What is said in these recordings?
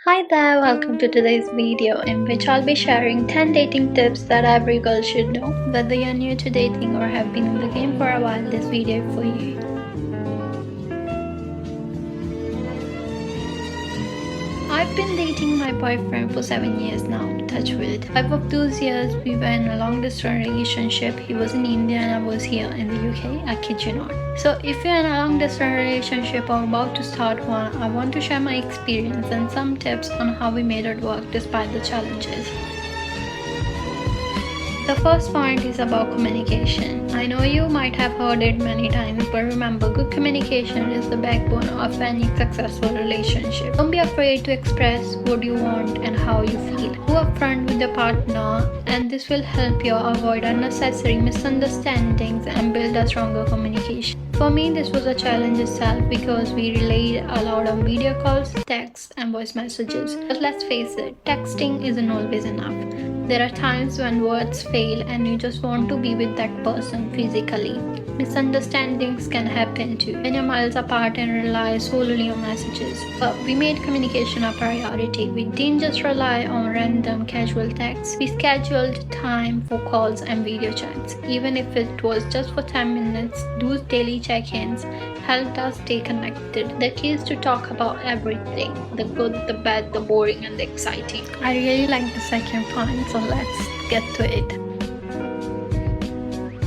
Hi there, welcome to today's video in which I'll be sharing 10 dating tips that every girl should know. Whether you're new to dating or have been in the game for a while, this video is for you. I've been dating my boyfriend for 7 years now, touch wood. 5 of those years we were in a long distance relationship. He was in India and I was here in the UK, I kid you not. So if you're in a long distance relationship or about to start one, I want to share my experience and some tips on how we made it work despite the challenges. The first point is about communication. I know you might have heard it many times, but remember, good communication is the backbone of any successful relationship. Don't be afraid to express what you want and how you feel. Go upfront with your partner, and this will help you avoid unnecessary misunderstandings and build a stronger communication. For me, this was a challenge itself because we relied a lot on video calls, texts, and voice messages. But let's face it, texting isn't always enough. There are times when words fail and you just want to be with that person physically. Misunderstandings can happen too when you're miles apart and rely solely on messages. But we made communication a priority. We didn't just rely on random casual texts. We scheduled time for calls and video chats. Even if it was just for 10 minutes, those daily check-ins helped us stay connected. The key is to talk about everything, the good, the bad, the boring, and the exciting. I really like the second point, so let's get to it.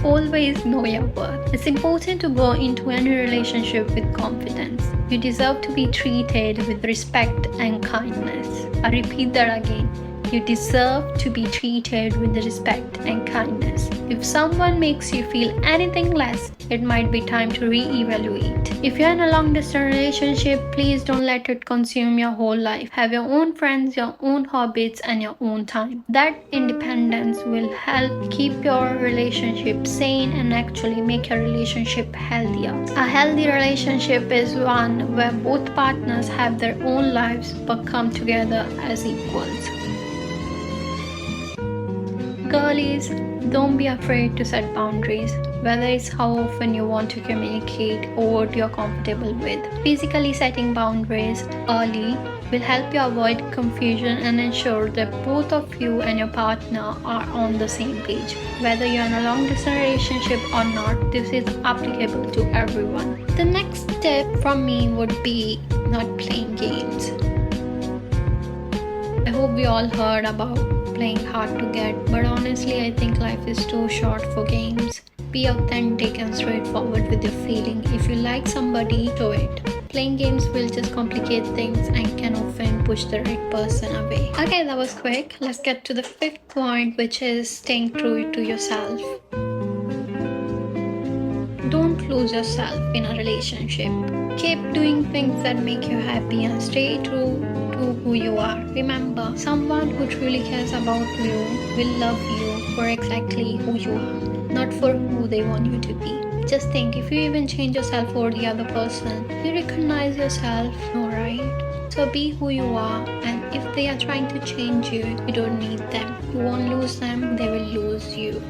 Always know your worth. It's important to go into any relationship with confidence. You deserve to be treated with respect and kindness. I repeat that again. You deserve to be treated with respect and kindness. If someone makes you feel anything less, it might be time to re-evaluate. If you're in a long-distance relationship, please don't let it consume your whole life. Have your own friends, your own hobbies, and your own time. That independence will help keep your relationship sane and actually make your relationship healthier. A healthy relationship is one where both partners have their own lives but come together as equals. Girlies, don't be afraid to set boundaries, whether it's how often you want to communicate or what you're comfortable with. Physically setting boundaries early will help you avoid confusion and ensure that both of you and your partner are on the same page. Whether you're in a long distance relationship or not, this is applicable to everyone. The next tip from me would be not playing games. I hope we all heard about playing hard to get, but honestly I think life is too short for games. Be authentic and straightforward with your feeling. If you like somebody, show it. Playing games will just complicate things and can often push the right person away. Okay, that was quick. Let's get to the fifth point, which is staying true to yourself. Don't lose yourself in a relationship. Keep doing things that make you happy and stay true to who you are. Remember, someone who truly cares about you will love you for exactly who you are, not for who they want you to be. Just think, if you even change yourself for the other person, you recognize yourself, no, right? So be who you are, and if they are trying to change you, you don't need them. You won't lose them, they will lose you.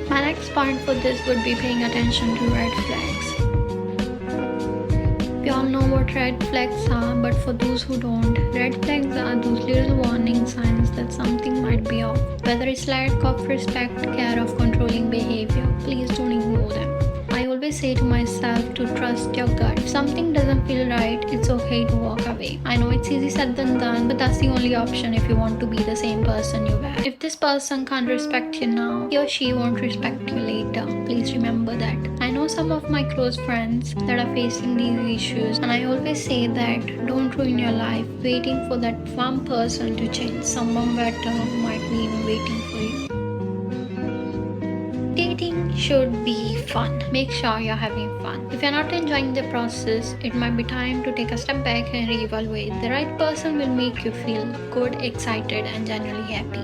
My next point for this would be paying attention to red flags. We all know what red flags are, but for those who don't, red flags are those little warning signs that something might be off. Whether it's lack of respect, care, or controlling behavior, please don't ignore them. I always say to myself to trust your gut. If something doesn't feel right, it's okay to walk away. I know it's easy said than done, but that's the only option if you want to be the same person you were. If this person can't respect you now, he or she won't respect you later. Please remember that. I know some of my close friends that are facing these issues, and I always say that don't ruin your life waiting for that one person to change. Someone better might be even waiting for you. Dating should be fun. Make sure you're having fun. If you're not enjoying the process, it might be time to take a step back and reevaluate. The right person will make you feel good, excited, and genuinely happy.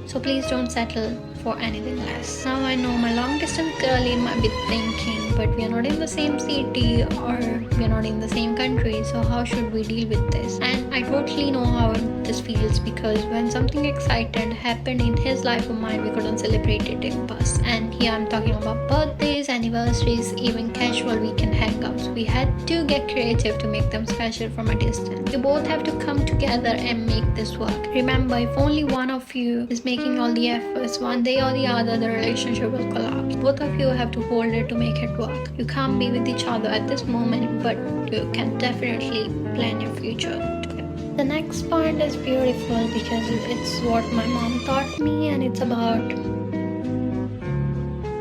So please don't settle for anything less. Now I know my long distance girlie might be thinking, but we are not in the same city or we are not in the same country, so how should we deal with this? And I totally know how this always feels, because when something exciting happened in his life or mine, we couldn't celebrate it in person. And here I'm talking about birthdays, anniversaries, even casual weekend hangouts. We had to get creative to make them special from a distance. You both have to come together and make this work. Remember, if only one of you is making all the efforts, one day or the other the relationship will collapse. Both of you have to hold it to make it work. You can't be with each other at this moment, but you can definitely plan your future together. The next point is beautiful because it's what my mom taught me, and it's about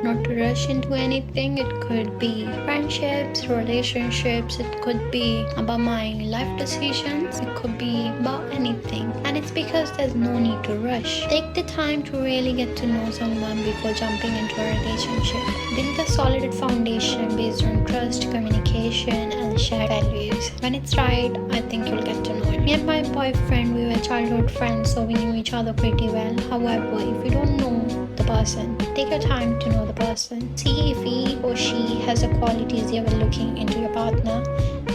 not to rush into anything. It could be friendships, relationships, it could be about my life decisions, it could be about anything. And it's because there's no need to rush. Take the time to really get to know someone before jumping into a relationship. Build a solid foundation based on trust, communication, and shared values. When it's right, I think you'll get to know it. Me and my boyfriend, we were childhood friends, so we knew each other pretty well. However, if you don't know the person, take your time to know the person. See if he or she has the qualities you were looking into your partner,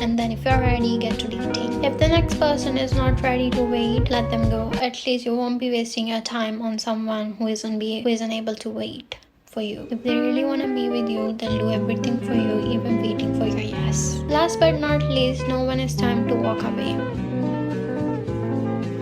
and then if you're ready, get to dating. If the next person is not ready to wait, let them go. At least you won't be wasting your time on someone who isn't able to wait for you. If they really want to be with you, they'll do everything for you, even waiting for your yes. Last but not least, know when it's time to walk away.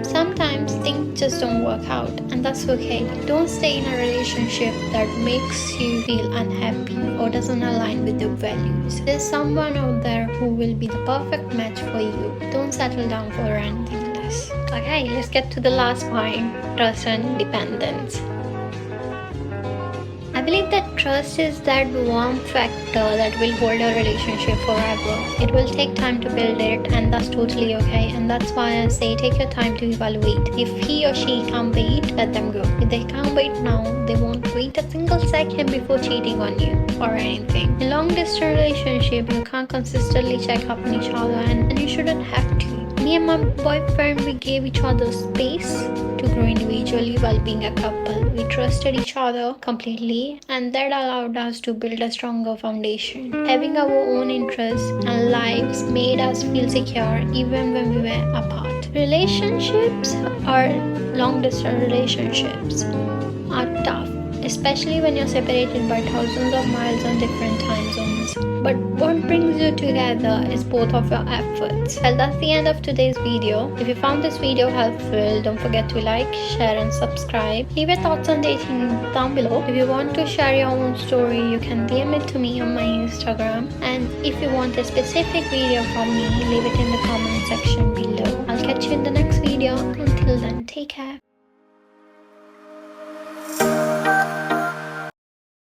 Sometimes things just don't work out, and that's okay. Don't stay in a relationship that makes you feel unhappy or doesn't align with your values. There's someone out there who will be the perfect match for you. Don't settle down for anything less. Okay, let's get to the last point: trust and dependence. I believe that trust is that warm factor that will hold a relationship forever. It will take time to build it, and that's totally okay. And that's why I say take your time to evaluate. If he or she can't wait, let them go. If they can't wait now, they won't wait a single second before cheating on you or anything. In a long distance relationship, you can't consistently check up on each other, and you shouldn't have to. Me and my boyfriend, we gave each other space to grow individually while being a couple. We trusted each other completely, and that allowed us to build a stronger foundation. Having our own interests and lives made us feel secure even when we were apart. Relationships or long distance relationships are tough, especially when you're separated by thousands of miles on different time zones. But what brings you together is both of your efforts. Well, that's the end of today's video. If you found this video helpful, don't forget to like, share, and subscribe. Leave your thoughts on dating down below. If you want to share your own story, you can DM it to me on my Instagram. And if you want a specific video from me, leave it in the comment section below. I'll catch you in the next video. Until then, take care.